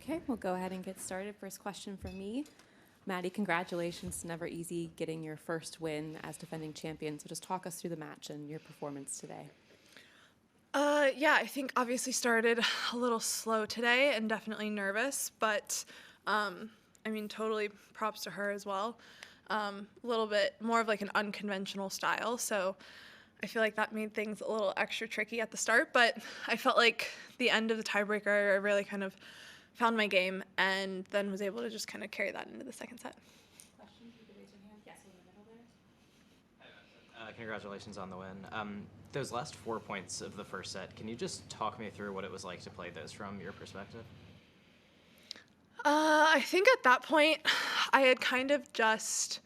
Okay, we'll go ahead and get started. First question from me. Maddie, congratulations. It's never easy getting your first win as defending champion. So just talk us through the match and your performance today. Yeah, I think obviously started a little slow today and definitely nervous, but totally props to her as well. A little bit more of like an unconventional style, so I feel like that made things a little extra tricky at the start, but I felt like the end of the tiebreaker, I really kind of found my game and then was able to just kind of carry that into the second set. Questions? You can raise your hand. Yes, in the middle there. Congratulations on the win. Those last 4 points of the first set, can you just talk me through what it was like to play those from your perspective? I think at that point, I had kind of just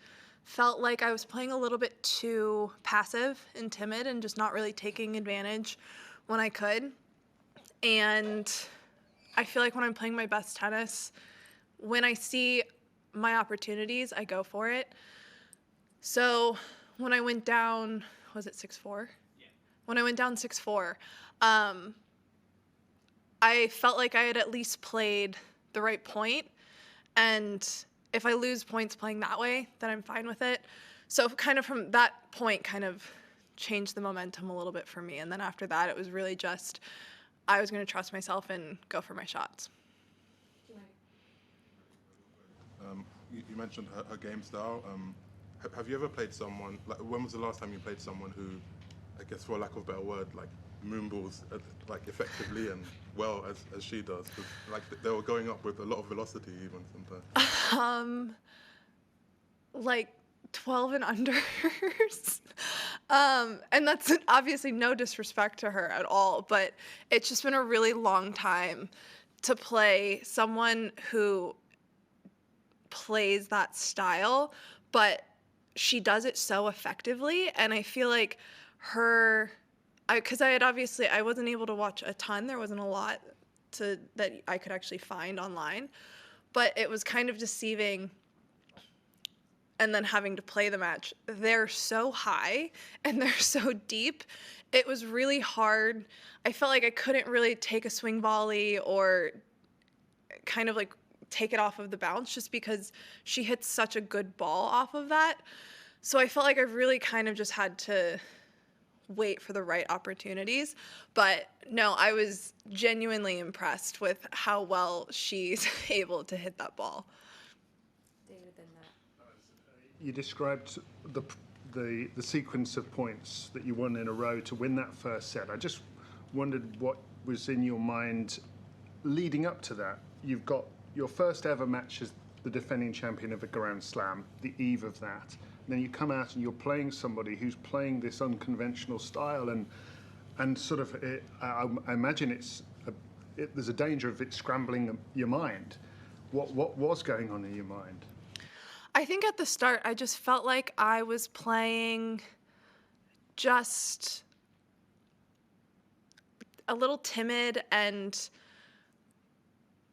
felt like I was playing a little bit too passive and timid and just not really taking advantage when I could. And I feel like when I'm playing my best tennis, when I see my opportunities, I go for it. So when I went down, was it 6-4? Yeah. When I went down 6-4, I felt like I had at least played the right point, and if I lose points playing that way, then I'm fine with it. So kind of from that point kind of changed the momentum a little bit for me, and then after that it was really just I was going to trust myself and go for my shots. You mentioned her game style. Have you ever played someone, like, when was the last time you played someone who, I guess for lack of a better word, like moonballs like effectively and well as she does? 'Cause, like, they were going up with a lot of velocity even sometimes. Like 12 and unders. And that's obviously no disrespect to her at all, but it's just been a really long time to play someone who plays that style, but she does it so effectively. And I feel like because I wasn't able to watch a ton. There wasn't a lot that I could actually find online, but it was kind of deceiving. And then having to play the match, they're so high and they're so deep. It was really hard. I felt like I couldn't really take a swing volley or kind of like take it off of the bounce just because she hits such a good ball off of that. So I felt like I really kind of just had to wait for the right opportunities. But no, I was genuinely impressed with how well she's able to hit that ball. David, then that. You described the sequence of points that you won in a row to win that first set. I just wondered what was in your mind leading up to that. You've got your first ever match as the defending champion of a Grand Slam, the eve of that. And then you come out and you're playing somebody who's playing this unconventional style, and sort of I imagine there's a danger of it scrambling your mind. What was going on in your mind? I think at the start, I just felt like I was playing just a little timid and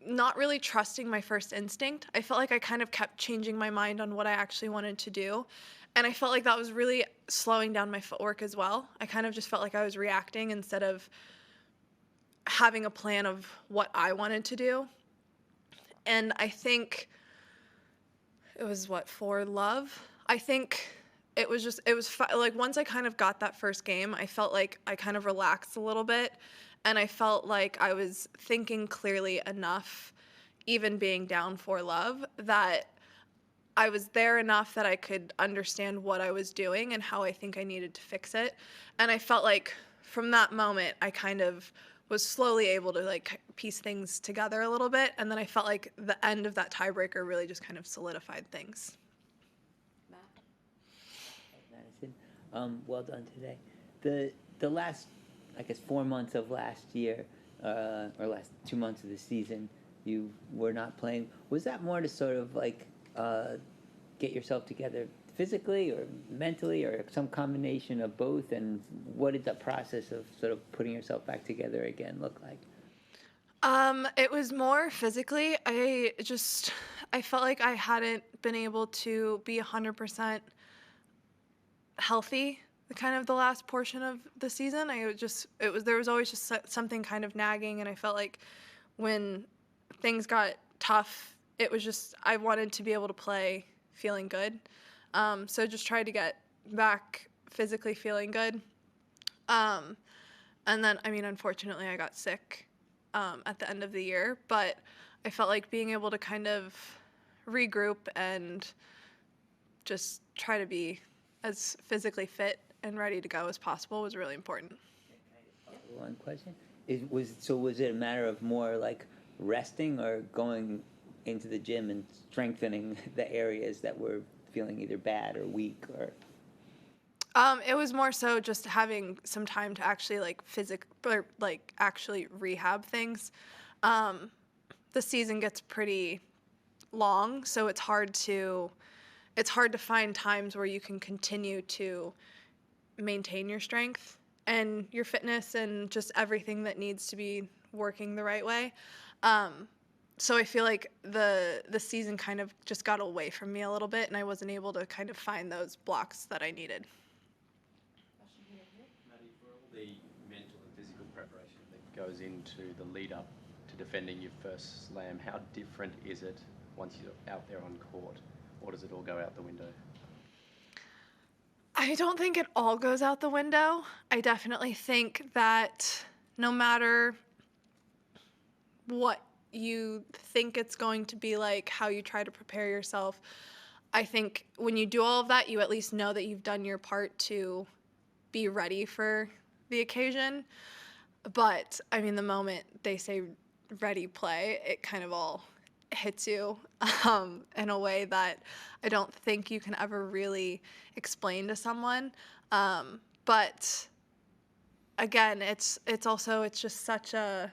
not really trusting my first instinct. I felt like I kind of kept changing my mind on what I actually wanted to do. And I felt like that was really slowing down my footwork as well. I kind of just felt like I was reacting instead of having a plan of what I wanted to do. And I think it was for love. I think it was like once I kind of got that first game, I felt like I kind of relaxed a little bit, and I felt like I was thinking clearly enough, even being down for love, that I was there enough that I could understand what I was doing and how I think I needed to fix it. And I felt like from that moment, I kind of was slowly able to like piece things together a little bit. And then I felt like the end of that tiebreaker really just kind of solidified things. Matt? Madison, well done today. The last, I guess, 4 months of last year, or last 2 months of the season, you were not playing. Was that more to sort of like get yourself together physically or mentally, or some combination of both? And what did the process of sort of putting yourself back together again look like? It was more physically. I felt like I hadn't been able to be 100% healthy kind of the last portion of the season. There was always just something kind of nagging, and I felt like when things got tough, it was just I wanted to be able to play feeling good. So just tried to get back physically feeling good. And then, I mean, unfortunately, I got sick at the end of the year, but I felt like being able to kind of regroup and just try to be as physically fit and ready to go as possible was really important. One question was it a matter of more like resting or going into the gym and strengthening the areas that were feeling either bad or weak or? It was more so just having some time to actually actually rehab things. The season gets pretty long, so it's hard to find times where you can continue to maintain your strength and your fitness and just everything that needs to be working the right way. So I feel like the season kind of just got away from me a little bit, and I wasn't able to kind of find those blocks that I needed. Maddie, for all the mental and physical preparation that goes into the lead up to defending your first slam, how different is it once you're out there on court, or does it all go out the window? I don't think it all goes out the window. I definitely think that no matter what you think it's going to be like, how you try to prepare yourself, I think when you do all of that, you at least know that you've done your part to be ready for the occasion. But, I mean, the moment they say ready, play, it kind of all hits you in a way that I don't think you can ever really explain to someone. But again, it's just such a,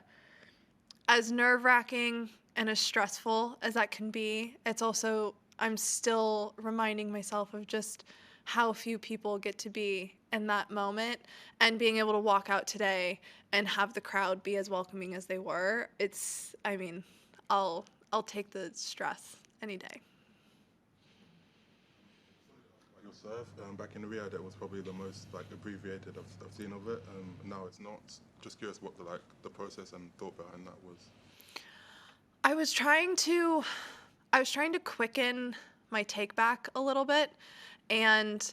as nerve-wracking and as stressful as that can be, it's also, I'm still reminding myself of just how few people get to be in that moment, and being able to walk out today and have the crowd be as welcoming as they were. It's, I mean, I'll take the stress any day. Your serve back in Riyadh, that was probably the most like abbreviated I've seen of it. Now it's not. Just curious what the process and thought behind that was. I was trying to quicken my take back a little bit, and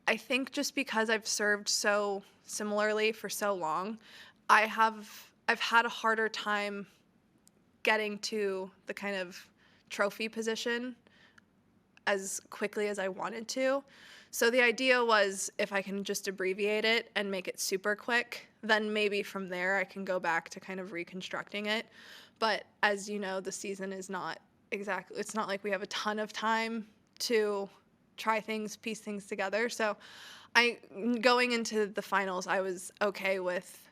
I think just because I've served so similarly for so long, I've had a harder time getting to the kind of trophy position as quickly as I wanted to. So the idea was, if I can just abbreviate it and make it super quick, then maybe from there I can go back to kind of reconstructing it. But as you know, the season is not exactly, it's not like we have a ton of time to try things, piece things together. So going into the finals, I was okay with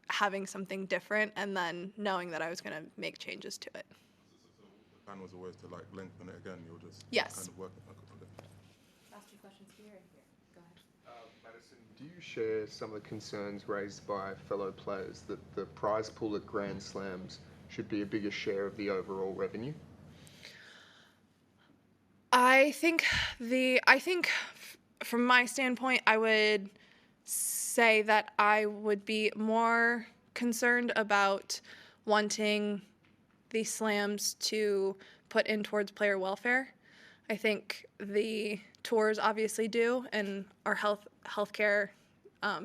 having something different and then knowing that I was going to make changes to it. So the plan was always to like lengthen it again. You'll just Yes. kind of work it. Last two questions here and here. Go ahead. Madison, do you share some of the concerns raised by fellow players that the prize pool at Grand Slams should be a bigger share of the overall revenue? I think from my standpoint, I would say that I would be more concerned about wanting the slams to put in towards player welfare. I think the tours obviously do, and our healthcare,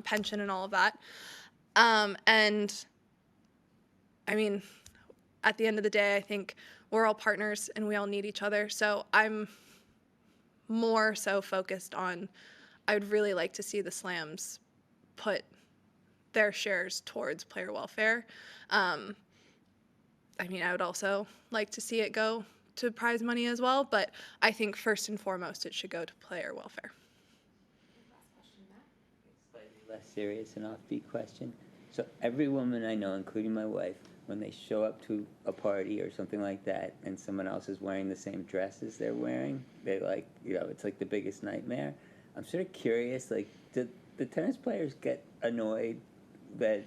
pension and all of that. And I mean, at the end of the day, I think we're all partners and we all need each other. So I'm more so focused on, I would really like to see the slams put their shares towards player welfare. I mean, I would also like to see it go to prize money as well, but I think first and foremost it should go to player welfare. Last question, Matt. Slightly less serious and offbeat question. So every woman I know, including my wife, when they show up to a party or something like that and someone else is wearing the same dress as they're wearing, they like, it's like the biggest nightmare. I'm sort of curious, like, do the tennis players get annoyed that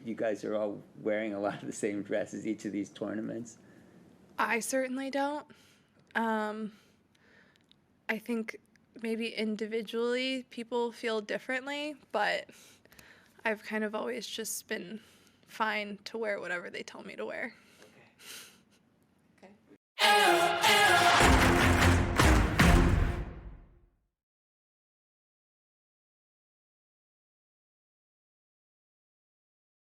you guys are all wearing a lot of the same dresses each of these tournaments? I certainly don't. I think maybe individually people feel differently, but I've kind of always just been fine to wear whatever they tell me to wear.